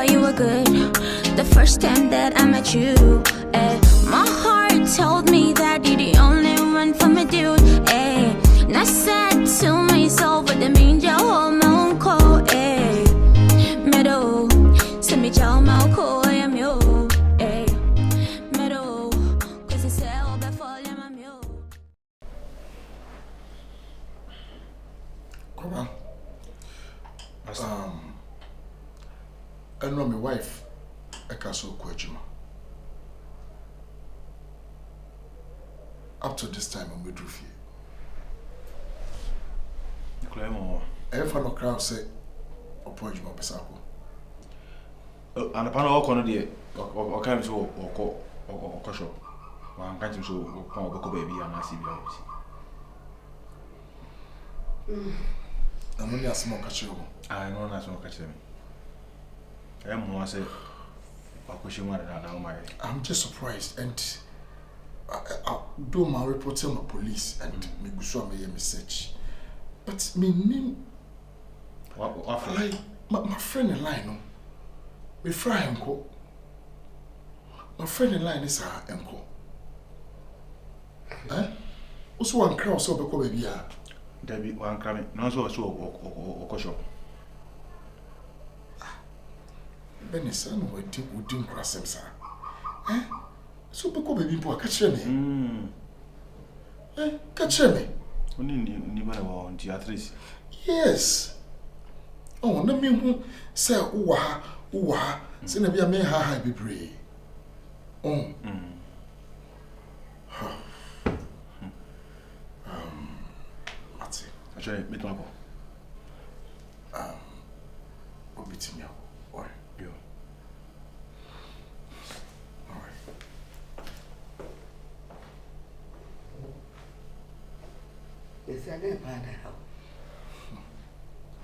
boy, you were good. The first time that I met you, my heart told me that you're the only one for me, dude. And I said to myself, what the mean, your whole moon cold, Meadow, send me your mouth cold, I am you, Meadow, cause it's all before I'm you. Come on. I know my wife, Akyere Kwejima. Up to this time, I'm with Rufi. If I no crowd say, Opojima Pesako. And upon all corner, dear, or can't so or caution. One can't so or baby, and I see I'm only a small catcher. I know that's not catching. I'm just surprised and I do my report to my police and me go show me a message. But me name like my friend in line no. Me friend uncle. My friend in line is her uncle. Also one crowd so be baby ah. Debbie one crowd no so or shop. Bernice, I know what you would do, Crassim, sir. So, because baby, poor catch me. Catch me. Only never want theatres. Yes. Oh, no, me who say, ooh, send a be a man, ha, be brave. Oh, what's it? I try to meet my boy. Go beat me up. Yes, I didn't find out.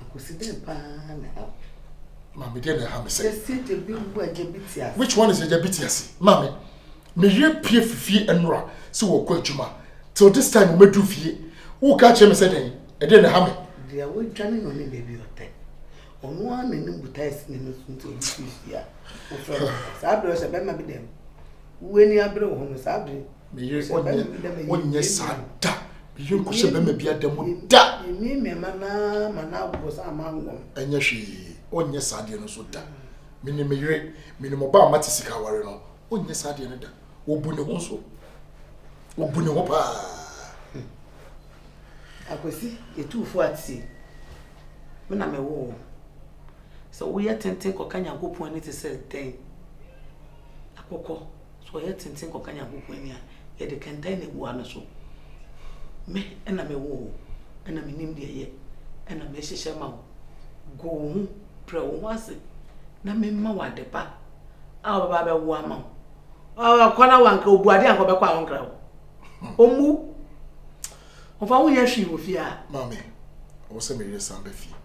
I could see them pan out. Mammy, didn't have me say. Just sit to be where Jabitias. Which one is a Jabitias? Mammy, me ye peer fee and ra, so we'll quit you, till this time we do fee. Who catch him saying, and then have me. They are way running on me, baby, or ten. On one and no ties in the soon to here. Sabra is a member of them. When you are brown, Sabri, me use one yes, I. You could say, maybe at the moon. Da! You mean, Mana was among them. And yes, she, one yes, I didn't so da. Minimum bar Matisika warrior. One yes, I didn't. O Bunny also. O Bunny Wapa. I could see a 2 for at sea. When I'm a war. So we are tenting Kokanya go point it to say thing. A coco. So I had tenting Kokanya go point here. Yet they can tell it one or so. Me and I'm a woo, and I'm in India, and I'm a shama. Go, pro was it? Na me ma de pa. Our baba woman. Oh, Kona one go body and go back on ground. Omu of our year she will fear. Mammy, also made a sound of fear.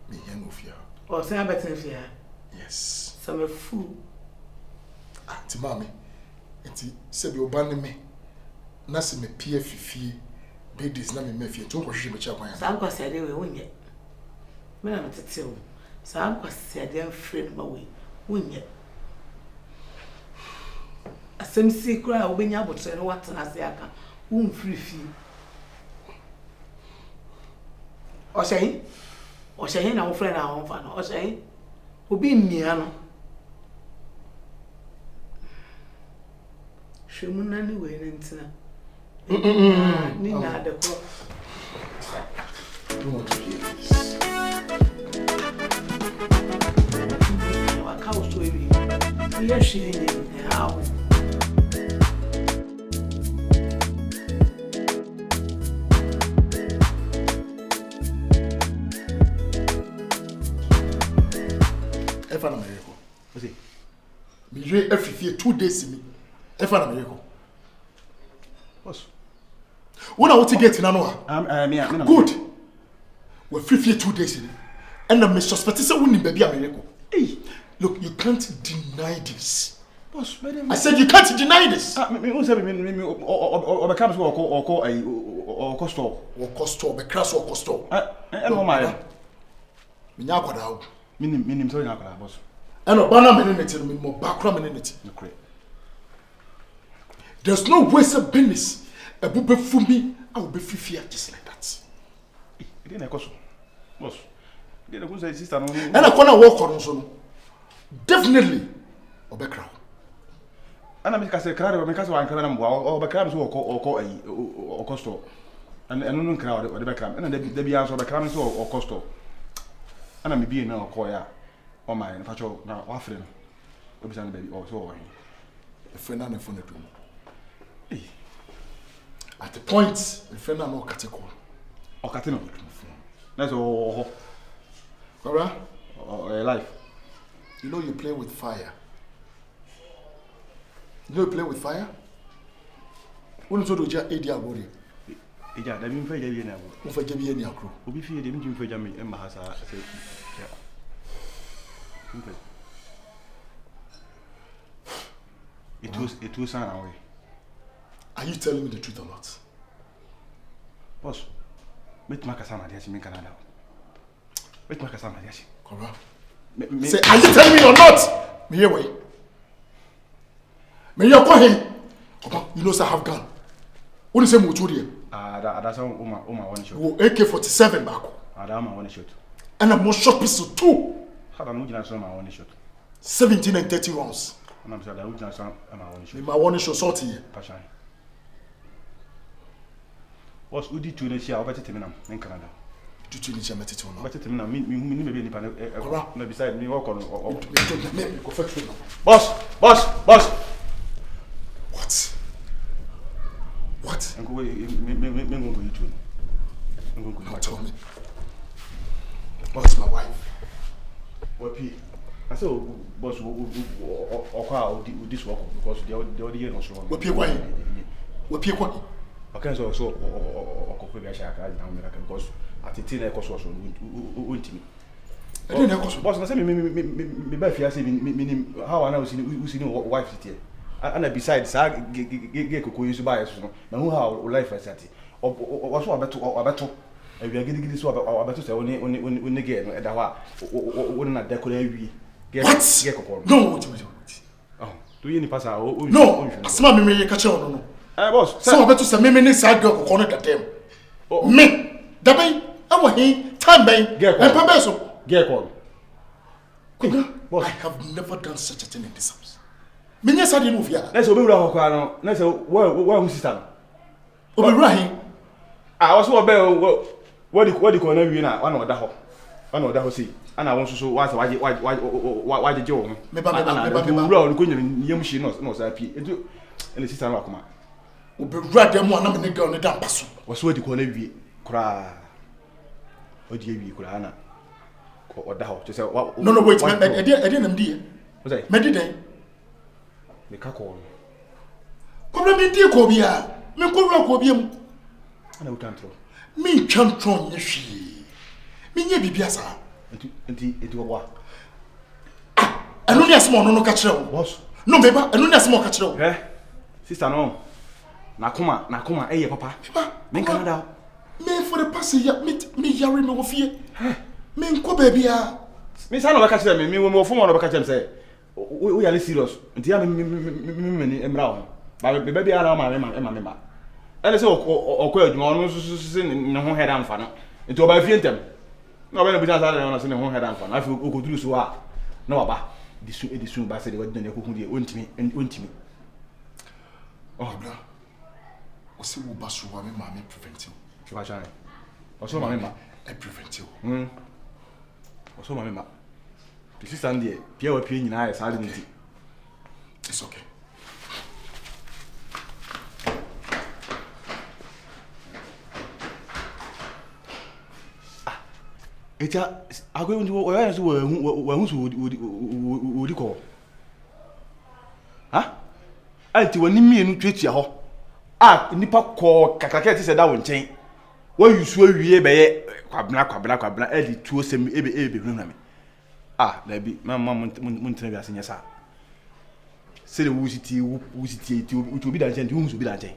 Me young of fear. Or say I better fear. Yes. Some a fool. To mammy, and said you abandon me. Nasi me pie fifi babies na me mafia to ko hwehwe me cha kwan sa anko se de we wonye me na metete o sa anko se de mfre ma we wonye asem si kura obenya abotre no watena se aka won free fi o shehin na wo frɛ na wo fa no o shehin obi mmia no hwemu na ni we ne ntina Nina the crop. Don't want to hear this. Our cows to me. We are sharing the house. If I'm a miracle. Me every 2 days in me. If I'm a miracle. What's when I want to get in another? Good. We're 2 days in, and I'm suspecting that we baby a miracle. Hey, look, you can't deny this. Boss, I said you can't deny this. Me or becomes or costo. Or costo, be crass or costo. I know my. Minya kwada. Minim so na boss. And Obana menenity no more background menenity. Okay. There's no way say Bernice a bube fumi I will be fifia just like that. It didn't cost boss. It didn't say sister no. And I wanna walk on so definitely obekra. Ana me ka say kra de me ka say wan kra na mbo obekra so o costo. And no kra o de bekra. And de bia so obekra so o costo. Ana me bi na o call ya. O my na pacho na o afre no. Obi san baby o so o hin. The friend and the phone to me. At the point, the friend and no category. O katino. That's all. Alright? Life. You know you play with fire. You know you play with fire? When you do just Akyere. Ija, da mi fa jabi na go. Mo fa jabi ni akro. Obi fi de mi fa jabi em ba ha sa say. It was an away. Are you telling me the truth or not? Boss, met makasama dia in Canada. Met makasama dia. Kora. Say, are you telling me or not? Me here way. Me here go him. You know say I have gun. What is say mo churi? That's how uma one shot. Wo AK-47 back. Ada ma one shot. And a more shot pistol too. Hada no gina so ma one shot. 17 and 30 rounds. And I'm saying that we gina so ma one shot. Me ma one shot sort here. Passion. Was udi tu ne sia obeti temi nam in Canada. Tu tu ni sia metete no. Obeti temi nam me be ni pa na beside me work on. Go fetch me. Boss. What? And go me go you. Now tell me. What's my wife? What P? I said, boss, or this work because the year was wrong. What P? Why? What P? What? Okay, so or copy a shack because at the teen cost was ultimate. I didn't know. Boss, I said, me by Fiasi, meaning how I know who's in your wife city. And besides, I get use by us. Now, who how life I said, or what's what about and we are getting this about to say when again at the wouldn't not decorate. What? No, oh, do you any pass out? No, smart me catch on. No, boss, so I bet to say me side girl connect them. Me, the bay, I want him, time bay, and Pabeso. Get call. I have never done such a thing in this house. Minya sadi move here. Let's obey Rahokano. Let's say, where who's sister? Obi Rahim. I was what the corner we na one or that see. And I want to show why the Joe. Maybe Yamushi no sapi. And the sister Rakuma. Obi Radem one of the girl in the Dampasu. Was what the corner we cry. What do you cry? Or the house to say, no, wait, I didn't dear. Was I? Medidate. The cackle. Come in, dear Cobia. Me go rock Cobium. And I can't throw. Me can't throw your she. Me ye biasa. It will what? I know small no catch Boss. No, baby, I know small catch Eh? Sister, no. Nakuma, eh, papa. Men Canada. Me for the past year, me yari me with fear. Me go baby. Me son of a catch them, me will move from one of a catch them say. We are serious. Until me brown. But baby, I know my member. And so, or quite no head and fan. Into about Fientum. No, when we don't see no head and fan. I feel go through so. No, about this soon by said what done who went me and went me. Oh, blah. What's the bus who mammy prevent you? Also, my member, I prevent you. Also, my member. This is Sunday. Pierre opinion, I silent. It's okay. It's a going to where would you call? Huh? I do when me and treat you. Ah, Nipa call Kakaket said that one chain. What you swear ye by Quabla, Eddie, 2 semi, Ebe, ah, there be my mamma Montenegro as in your son. Say the woozy to be that gent, who will be that gent.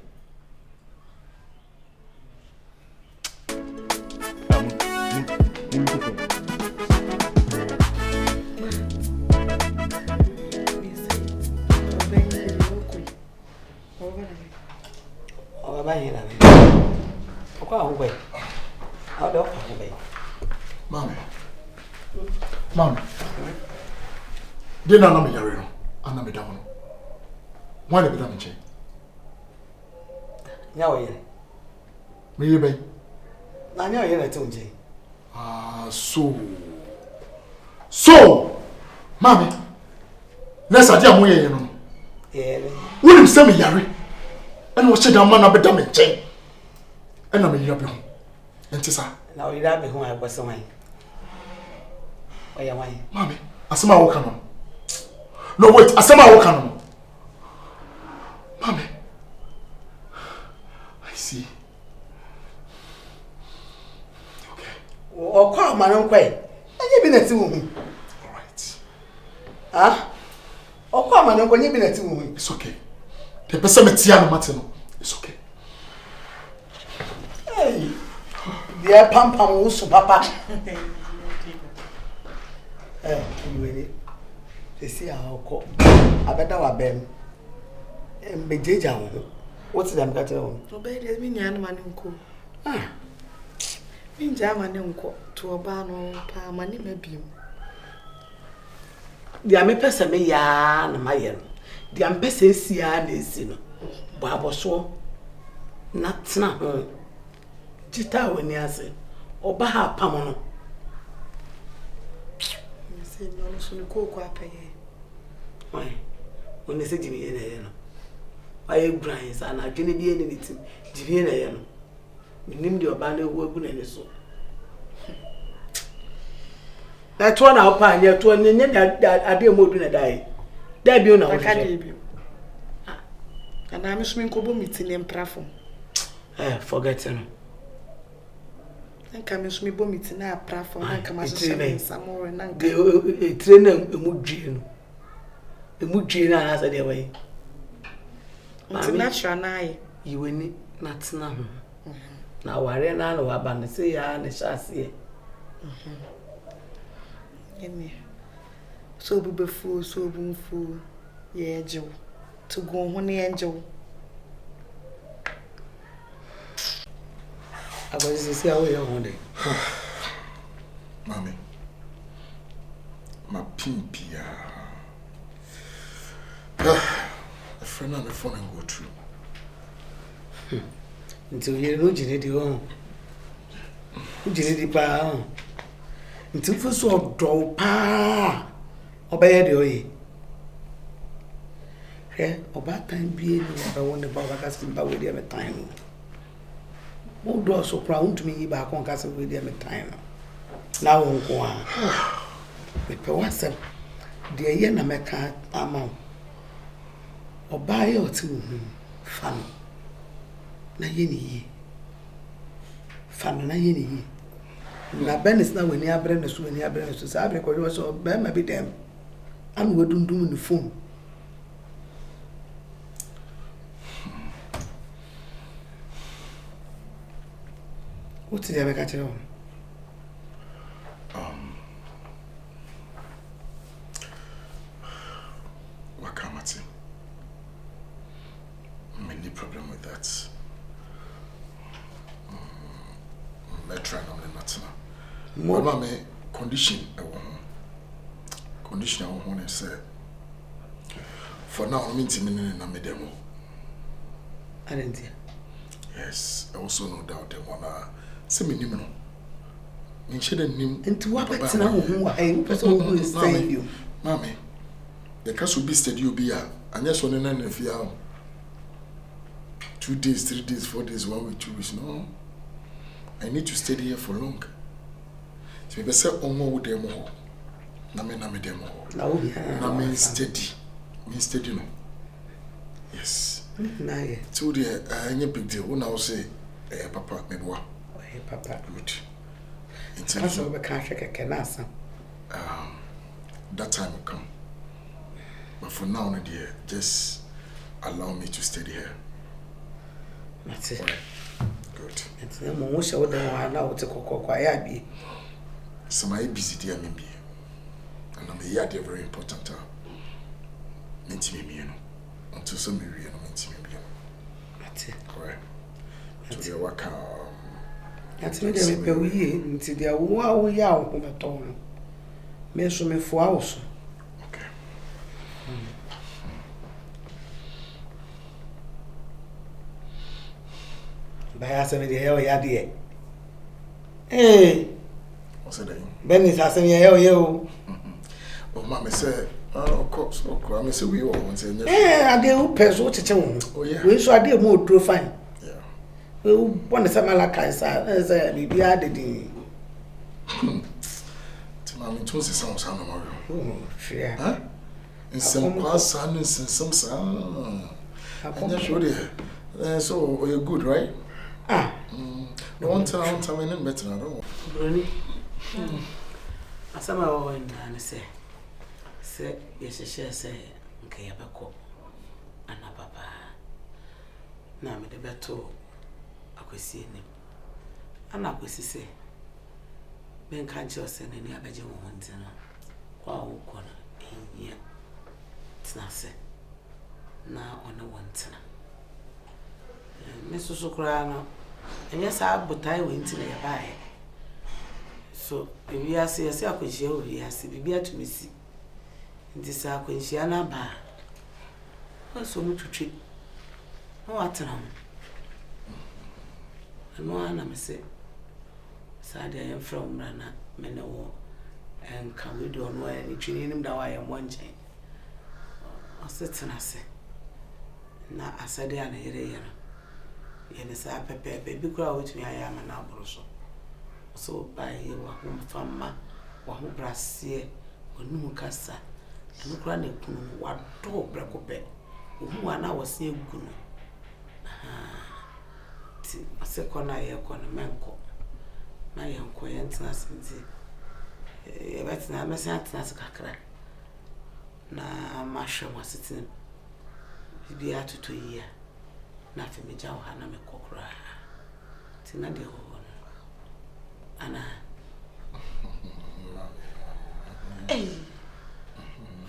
Then I'm not married. I'm not down. Why the damage? Now, Maybe. I know you're not doing. So, Mammy, let's idea more, you know. Yeah. William send me Yari. And was said a man of damage. And I'm a yabu. And Tissa. Now you have who I was away. Why am I? Mammy, I saw my walk on. No, wait, I saw my walk on. Mammy, I see. Okay. Oh, come on, I'm quite. I been at home. All right. Ah? Oh, come on, I'm going to be at home. It's okay. The person met Tiano Martino. It's okay. Hey, dear Pam also, Papa. You they see how call. I better have been. And be Jaja. What's them got on? Obey the minion man uncle. Ah, Mean German uncle to a ban or pa money maybe. the Amepesa me ya and my the Ampesa sia is Babo so not now. Jita when you say, or Baha Pamono. Say no, so you cook up. Why? When they say Jimmy in a I grinds and I didn't be anything. Jimmy in a we named your band of work in so. That's one out pine, yet one in that I didn't move in a die. Debut now, I can't debut. And I'm swimming Kobo meeting in platform. Forgetting. And come swimming bomb meeting a platform and come as some more and a trainer a mujino. A mujina as a way. Natural night. You win it not now. Now, I ran out of a band, say, and the chassis. So be before, so boom fool. Yeah, Joe. To go on the angel. I was to see how you're on it. Mammy, my pimpia. A friend on the phone and go through. Until you know, Jenny, oh, Jenny, pa. Until for so draw pa. Obey the way. Here, about time being, I wonder about casting by with them at time. Who draw so proud to me back on castle with them at time. Now, go on. But what's up? Dear Yana Mecca amount. Or buy or two fun. Na yeni fun na yeni na Bernice na when ya brand so when ya brand so sabe ko yo so be ma bi dem an wo dundum ni phone what did you catch on Wakamati. Many problem with that. Try on the matter. More me condition condition I want to say. For now, I'm intimidated na me demo. I didn't hear. Yes, I also no doubt them wanna say me nimno. Me shede nim. Into what bet na who I person who is saying you. Mommy, the case will be steady you be and yes one na na fia. 2 days, 3 days, 4 days, 1 week, 2 weeks. No. I need to stay here for long. So if I say omo wo dem ho, na me dem ho. Na me steady. Me steady no. Yes. Na ye. So the any big deal. When I say papa me boa. Hey papa. Good. That's what we can't check kenasa. That time will come. But for now, dear, just allow me to stay here. That's it. Right. Good. It's the most of them now to cocoa. So my busy dear me be. And I'm here, they're very important. Minty me, you know. Until some me, you know, minty me. That's it. Correct. To the work. That's me, they will be until they are wow, yow, whom at all. Me so me for house. Okay. Baya se me de yo ya de. What's that? Bernice asem ye yo. Oh, mama said, of course, I mean, so we all want to say, Ade who peso chiche won. Oh, yeah. We so ade mo dro fine. Yeah. We want to say malaka say bibi ade di. Timami tun se sound sound no Oh, sure. huh? In some class and in some sound. I'm not sure there. So you're good, right? No one time in better, I don't know. Bruni. Asama wo na say yes say nke ya beko ana papa na me de beto akwesi enim ana akwesi say ben kan che ose na ni abeje wo honti no kwa wo ko na enye tina se na ona wontina me susu kura no enye sa botai wonti na ya bae so we are say akwesi o we are say bibi atumisi ndi sa akwesi ana ba so mu twetwe no atram no ana me say sa de am from rana me no wo en ka we do no ani twini nim da wa ye mo nchen o setena se na asade ana yere yere ye ne sa pepe bi kura wo tumi aya ma na aboro so by wa ho fama wa ho brasie onum kasa enu kura na kunu wa do brekope ohu ana wo se egunu ti ase kona ye kona menko na ye nko ye ntina sinti ye betina mesi atina kakra na mahwe mo sitin bibi atuto yi na fe meja wo hana me kokora ti na de ho ana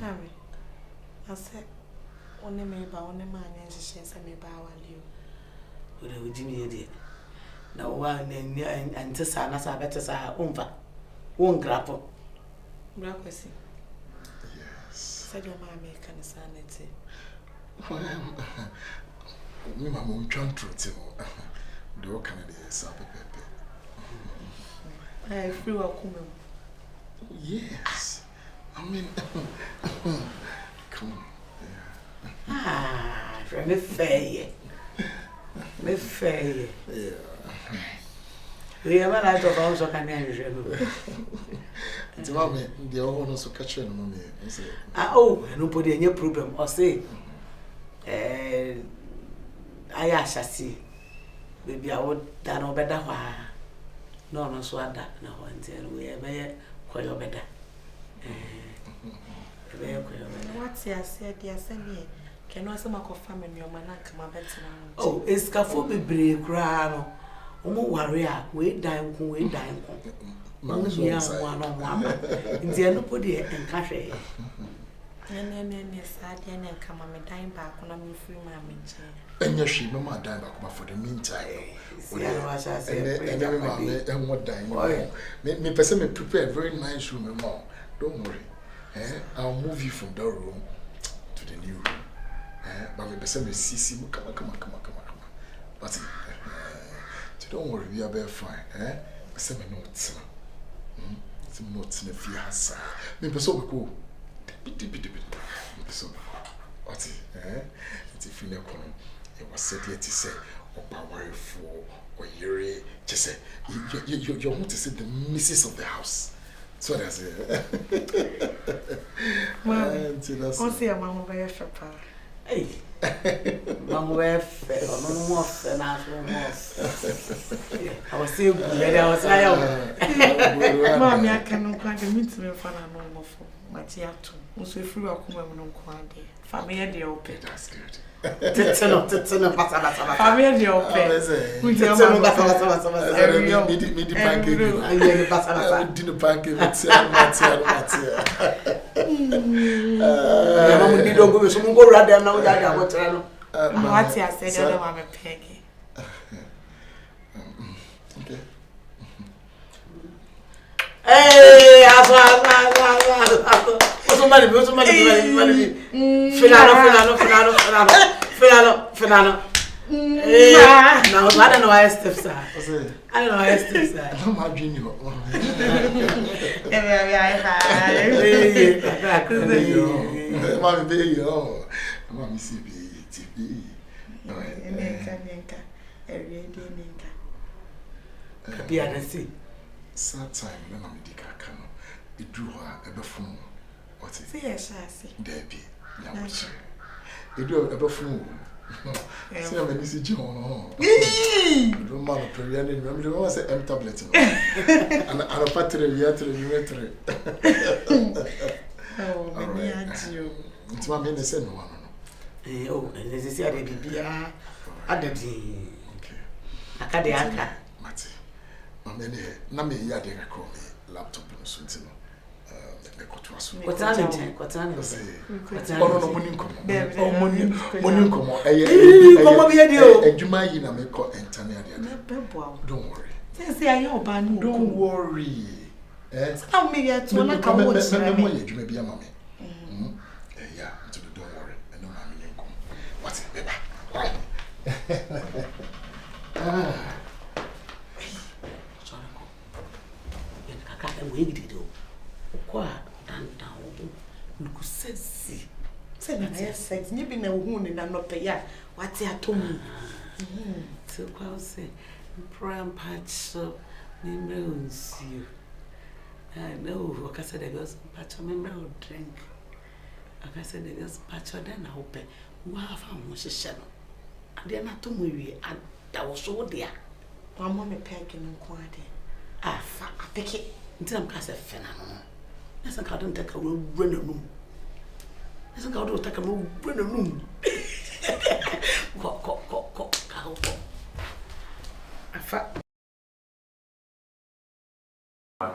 Harry, I said, only me ba only man and she says me ba wali o. Ore ujimi ye na wa na ante sa na sa bete sa umva won grapo Brakwesi. Yes. Said your mama can sanity. Me mama we try to tell do can the sa pepe. I free wa come. Yes. I mean come on. Yeah. Me fair. Me fair. Yeah. We are not of also can enjoy. It's about me, the other one also catch you, mommy. Oh, nobody any problem. Or say, I shall see. Maybe I would done no better. No, so that no one tell we are quite better. What's your said, yes, and me. Can also make a family your man come a better. Oh, it's cafe break crown. Omo warrior, we die. Mama, so one on one. There nobody and cafe. And sad and come on, dying back when I'm free, mammy. And yes, she no more die back for the meantime. And what dying? Me person me prepare a very nice room, mom. Don't worry. I'll move you from that room to the new room. But me person me see come on. But don't worry, we are very fine. Person me notes. Some notes in the fear has. Me person we go. So, what? It's a feeling. It was said here to say, or power for or Akyere. Just say you want to see the missus of the house. So that's it. Mom, I'll see a mama by a shopper. Hey, Mama, we're fair, no more than I was still good. I was like, Mommy, I cannot quite meet me for a normal for Matiato. Also, if you are coming on Quande, family, the open. That's good. Family, the open. We don't Peggy. Hey, somebody. Finalo. Now, I don't know why steps are. I don't know why steps are. I'm not dreaming. Mommy, baby, oh, mommy, see, TV. Sad time when I'm the cano. It drew her ever from what is it? Yes, I see. Debbie, it drew ever from. See, I'm an easy John. Don't mind a prayer. Remember, I say M tablet. And a battery, yet to Oh, maybe I do. It's my main say no one. Oh, and this is the idea. At the Akadiaka. Mati. Mamma, Nami Yadeka call me laptop and something. What's that? Don't worry. Don't worry. How many are to like a watch? Yeah, to the don't worry. I know how many come. What's it, baby? Sex, you been a wound and not pay. What's your tongue? So, I'll say, prime patch up, knows you. I know, like I said, I was patch of member drink. Like I said, I was patch of then I hope. Wow, I found much a shadow. I did not to me, and that was so dear. One moment packing and quiet. I pick it until I'm cast a phenomenon. Yes, I can't take a room, run a room. Yes, I can't take a room, run a room. I